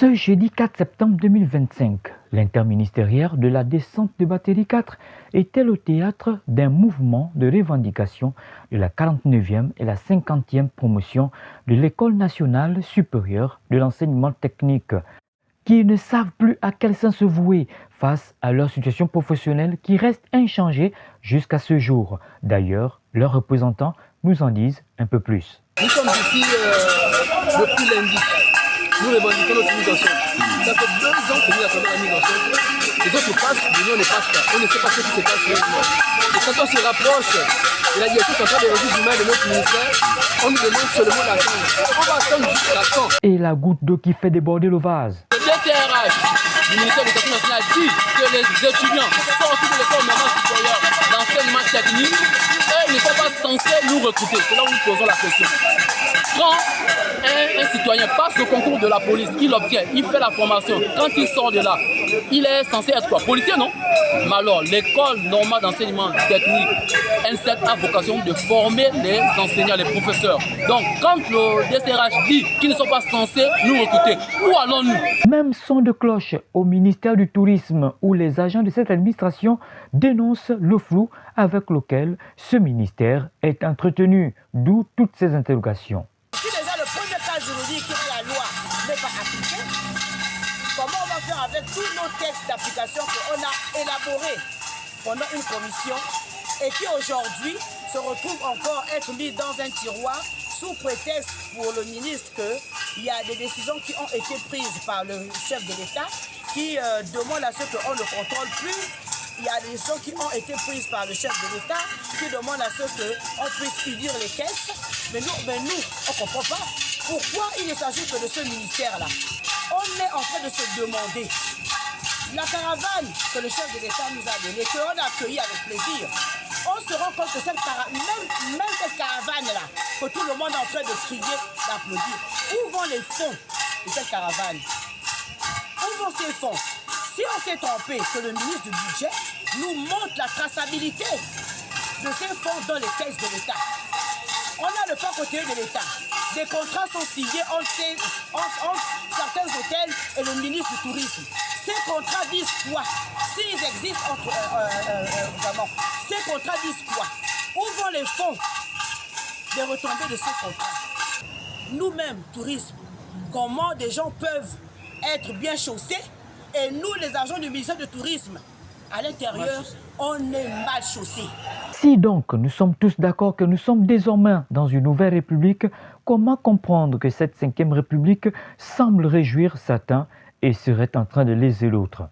Ce jeudi 4 septembre 2025, l'interministériel de la descente de Batterie 4 était le théâtre d'un mouvement de revendication de la 49e et la 50e promotion de l'École nationale supérieure de l'enseignement technique, qui ne savent plus à quel sens se vouer face à leur situation professionnelle qui reste inchangée jusqu'à ce jour. D'ailleurs, leurs représentants nous en disent un peu plus. Nous sommes ici depuis lundi. Nous revendiquons notre migration. Ça fait 2 ans que nous attendons la migration. Les autres passent, mais nous on ne passe pas. On ne sait pas ce qui se passe réellement. Et quand on se rapproche de la direction centrale des ressources humaines de notre ministère, on nous demande seulement d'attendre. On va attendre jusqu'à quand? Et la goutte d'eau qui fait déborder le vase. Le DCRH du ministère de l'Éducation nationale dit que les étudiants sortis de l'école normale supérieure d'enseignement technique, eux ne sont pas censés nous recruter. C'est là où nous posons la question. Quand un citoyen passe le concours de la police, il obtient, il fait la formation, quand il sort de là, il est censé être quoi? Policier, non? Mais alors, l'école normale d'enseignement technique, N7 a vocation de former les enseignants, les professeurs. Donc, quand le DCRH dit qu'ils ne sont pas censés nous recruter, où allons-nous? Même son de cloche au ministère du Tourisme, où les agents de cette administration dénoncent le flou avec lequel ce ministère est entretenu, d'où toutes ces interrogations. Si déjà le premier cas juridique que la loi n'est pas appliquée, comment on va faire avec tous nos textes d'application qu'on a élaborés pendant une commission et qui aujourd'hui se retrouvent encore être mis dans un tiroir sous prétexte pour le ministre qu'il y a des décisions qui ont été prises par le chef de l'État qui demande à ce qu'on ne contrôle plus. Il y a des décisions qui ont été prises par le chef de l'État qui demandent à ce qu'on puisse unir les caisses. Mais nous, on ne comprend pas pourquoi il ne s'agit que de ce ministère-là. On est en train de se demander, la caravane que le chef de l'État nous a donnée, qu'on a accueillie avec plaisir, on se rend compte que même cette caravane-là, que tout le monde est en train de crier, d'applaudir, où vont les fonds de cette caravane? Où vont ces fonds? Si on s'est trompé, que le ministre du Budget nous montre la traçabilité de ces fonds dans les caisses de l'État. On a le pas côté de l'État. Des contrats sont signés entre certains hôtels et le ministre du Tourisme. Ces contrats disent quoi? S'ils existent vraiment, ces contrats disent quoi? Où vont les fonds des retombées de ces contrats? Nous-mêmes, tourisme, comment des gens peuvent être bien chaussés et nous, les agents du ministère du Tourisme, à l'intérieur, on est mal chaussés. Si donc nous sommes tous d'accord que nous sommes désormais dans une nouvelle république, comment comprendre que cette 5e république semble réjouir certains et serait en train de léser l'autre?